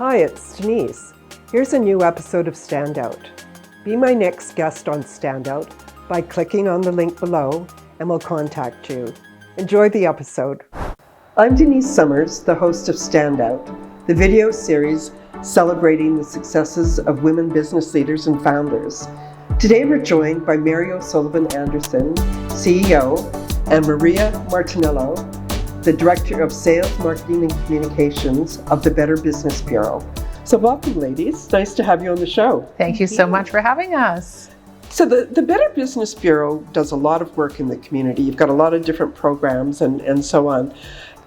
Hi, it's Denise. Here's a new episode of Standout. Be my next guest on Standout by clicking on the link below and we'll contact you. Enjoy the episode. I'm Denise Summers, the host of Standout, the video series celebrating the successes of women business leaders and founders. Today we're joined by Mary O'Sullivan Anderson, CEO, and Maria Martiniello, the Director of Sales, Marketing and Communications of the Better Business Bureau. So welcome, ladies. Nice to have you on the show. Thank you so much for having us. So the Better Business Bureau does a lot of work in the community. You've got a lot of different programs and so on.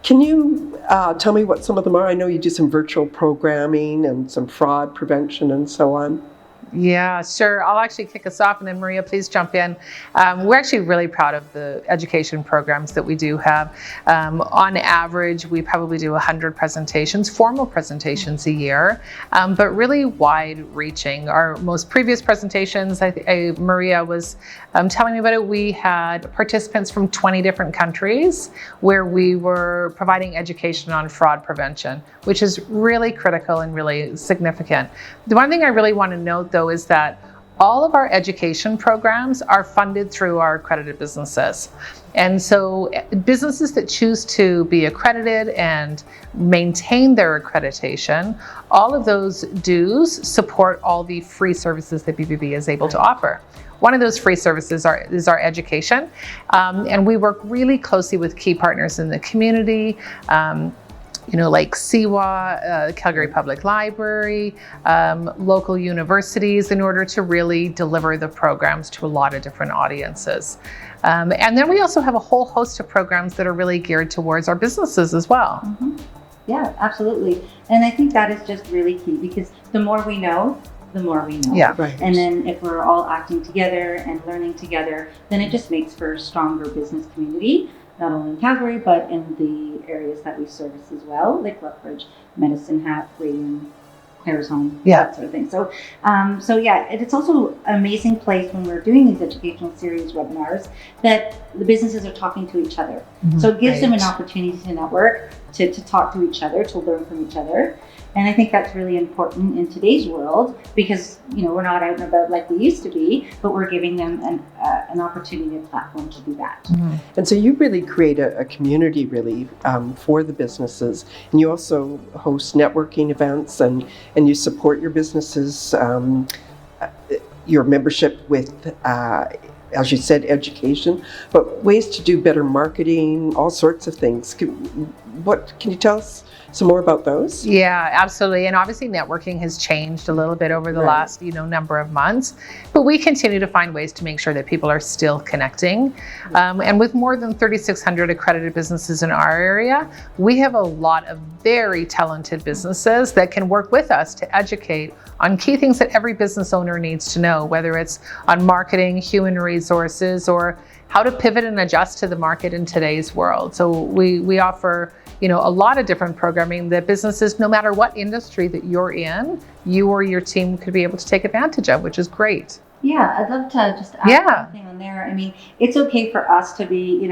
Can you tell me what some of them are? I know you do some virtual programming and some fraud prevention and so on. Yeah, sure. I'll actually kick us off and then Maria, please jump in. We're actually really proud of the education programs that we do have. On average, we probably do 100 presentations, formal presentations a year, but really wide reaching. Our most previous presentations, Maria was telling me about it, we had participants from 20 different countries where we were providing education on fraud prevention, which is really critical and really significant. The one thing I really want to note though is that all of our education programs are funded through our accredited businesses. And so businesses that choose to be accredited and maintain their accreditation, all of those dues support all the free services that BBB is able to offer. One of those free services is our education. And we work really closely with key partners in the community, like CWA, Calgary Public Library, local universities, in order to really deliver the programs to a lot of different audiences. And then we also have a whole host of programs that are really geared towards our businesses as well. Mm-hmm. Yeah, absolutely. And I think that is just really key, because the more we know, the more we know. Yeah, right. And then if we're all acting together and learning together, then it just makes for a stronger business community, not only in Calgary, but in the areas that we service as well, like Lethbridge, Medicine Hat, Radium, Clare's Home, that sort of thing. So it's also an amazing place when we're doing these educational series webinars that the businesses are talking to each other. Mm-hmm. So it gives them an opportunity to network, to talk to each other, to learn from each other. And I think that's really important in today's world, because we're not out and about like we used to be, but we're giving them an opportunity, a platform to do that. Mm-hmm. And so you really create a community really for the businesses, and you also host networking events, and you support your businesses, your membership with, as you said, education, but ways to do better marketing, all sorts of things. Can you tell us some more about those? Yeah, absolutely. And obviously networking has changed a little bit over the last, number of months, but we continue to find ways to make sure that people are still connecting. And with more than 3,600 accredited businesses in our area, we have a lot of very talented businesses that can work with us to educate on key things that every business owner needs to know, whether it's on marketing, human resources, or how to pivot and adjust to the market in today's world. So we offer a lot of different programming that businesses, no matter what industry that you're in, you or your team could be able to take advantage of, which is great. Yeah, I'd love to just add something on there. I mean, it's okay for us to be,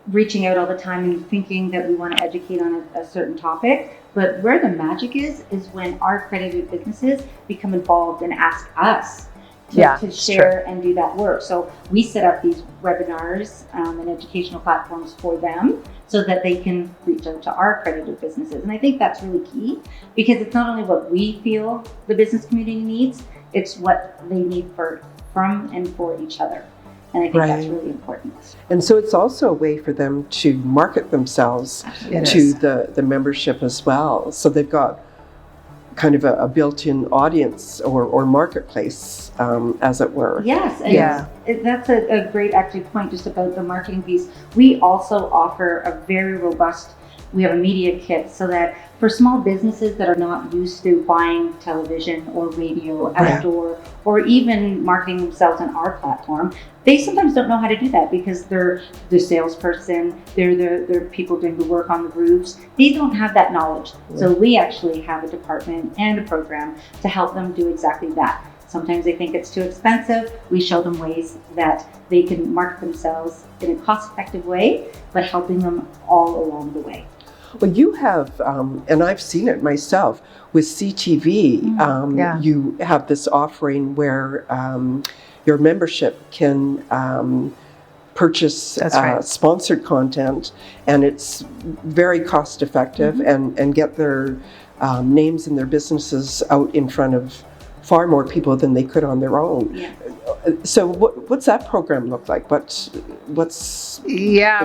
reaching out all the time and thinking that we want to educate on a certain topic. But where the magic is when our accredited businesses become involved and ask us to share and do that work. So we set up these webinars and educational platforms for them so that they can reach out to our accredited businesses. And I think that's really key, because it's not only what we feel the business community needs, it's what they need from and for each other. And I think that's really important. And so it's also a way for them to market themselves to the membership as well. So they've got kind of a built-in audience or marketplace, as it were. Yes, and that's a great actually point just about the marketing piece. We also offer we have a media kit, so that for small businesses that are not used to buying television or radio, outdoor, or even marketing themselves on our platform, they sometimes don't know how to do that, because they're the salesperson, they're people doing the work on the roofs. They don't have that knowledge. So we actually have a department and a program to help them do exactly that. Sometimes they think it's too expensive. We show them ways that they can market themselves in a cost-effective way, but helping them all along the way. Well, you have, and I've seen it myself, with CTV, you have this offering where your membership can purchase sponsored content, and it's very cost effective and get their names and their businesses out in front of far more people than they could on their own. Yeah. So what's that program look like? What's for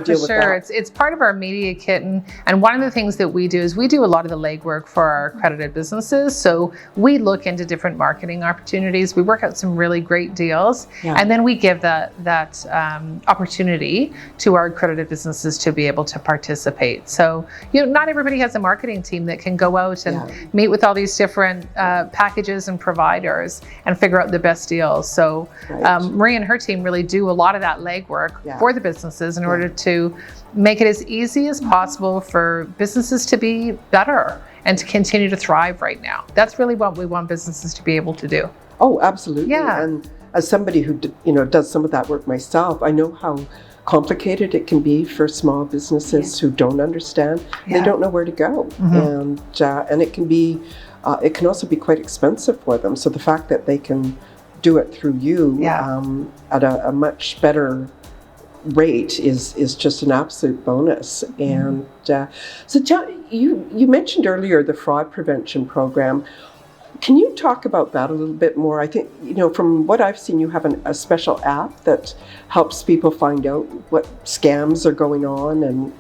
sure. It's part of our media kit, and one of the things that we do is we do a lot of the legwork for our accredited businesses. So we look into different marketing opportunities. We work out some really great deals, and then we give that opportunity to our accredited businesses to be able to participate. So not everybody has a marketing team that can go out and meet with all these different packages and providers and figure out the best deals. So Maria and her team really do a lot of that legwork for the businesses in order to make it as easy as possible for businesses to be better and to continue to thrive right now. That's really what we want businesses to be able to do. Oh, absolutely. Yeah. And as somebody who does some of that work myself, I know how complicated it can be for small businesses who don't understand. They don't know where to go, and it can be it can also be quite expensive for them. So the fact that they can do it through you at a much better rate is just an absolute bonus. And so John, you mentioned earlier the fraud prevention program. Can you talk about that a little bit more? I think, from what I've seen, you have a special app that helps people find out what scams are going on, and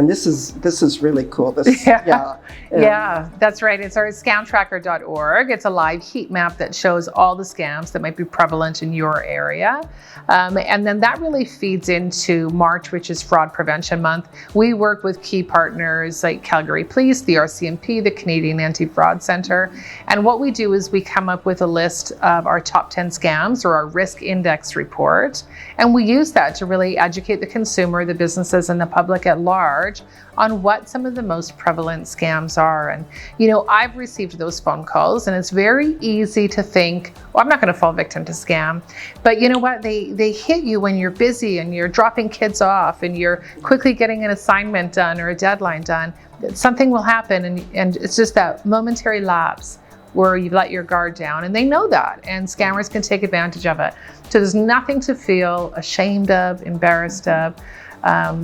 this is really cool. That's right. It's our scamtracker.org. It's a live heat map that shows all the scams that might be prevalent in your area. And then that really feeds into March, which is Fraud Prevention Month. We work with key partners like Calgary Police, the RCMP, the Canadian Anti-Fraud Centre. And what we do is we come up with a list of our top 10 scams, or our risk index report. And we use that to really educate the consumer, the businesses, and the public at large on what some of the most prevalent scams are. And, I've received those phone calls, and it's very easy to think, I'm not going to fall victim to scam. But you know what? They hit you when you're busy and you're dropping kids off and you're quickly getting an assignment done or a deadline done. Something will happen, and it's just that momentary lapse where you let your guard down, and they know that, and scammers can take advantage of it. So there's nothing to feel ashamed of, embarrassed of.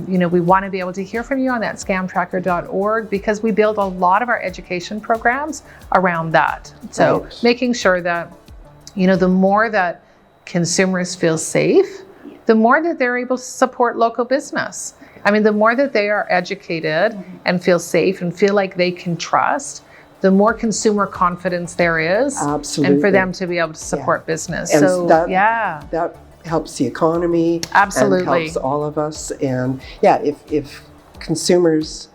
We want to be able to hear from you on that scamtracker.org, because we build a lot of our education programs around that. So making sure that, the more that consumers feel safe, the more that they're able to support local business. I mean, the more that they are educated and feel safe and feel like they can trust, the more consumer confidence there is. Absolutely. And for them to be able to support business. And so that helps the economy. Absolutely. And helps all of us. And if consumers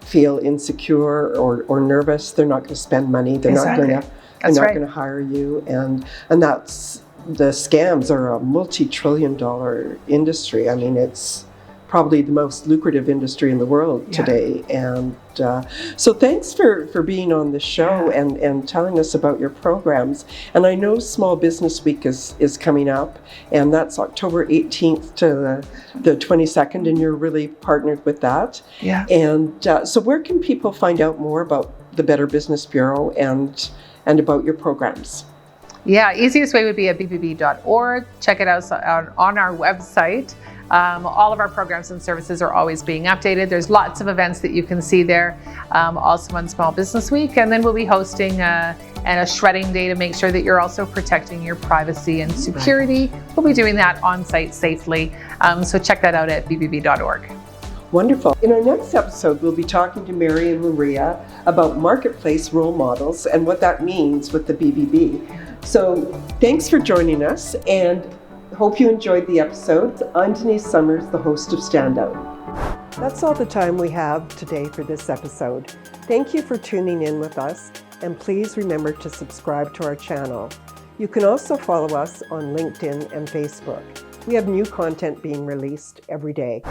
feel insecure or nervous, they're not going to spend money. They're not going to hire you. And that's, the scams are a multi-trillion-dollar industry. I mean, it's probably the most lucrative industry in the world today. And so thanks for being on the show and telling us about your programs. And I know Small Business Week is coming up, and that's October 18th to the 22nd, and you're really partnered with that. Yeah. And so where can people find out more about the Better Business Bureau and about your programs? Yeah, easiest way would be at bbb.org. Check it out on our website. All of our programs and services are always being updated. There's lots of events that you can see there, also on Small Business Week. And then we'll be hosting a shredding day to make sure that you're also protecting your privacy and security. We'll be doing that on site safely. So check that out at bbb.org. Wonderful. In our next episode, we'll be talking to Mary and Maria about marketplace role models and what that means with the BBB. So thanks for joining us, and hope you enjoyed the episode. I'm Denise Summers, the host of Standout. That's all the time we have today for this episode. Thank you for tuning in with us, and please remember to subscribe to our channel. You can also follow us on LinkedIn and Facebook. We have new content being released every day.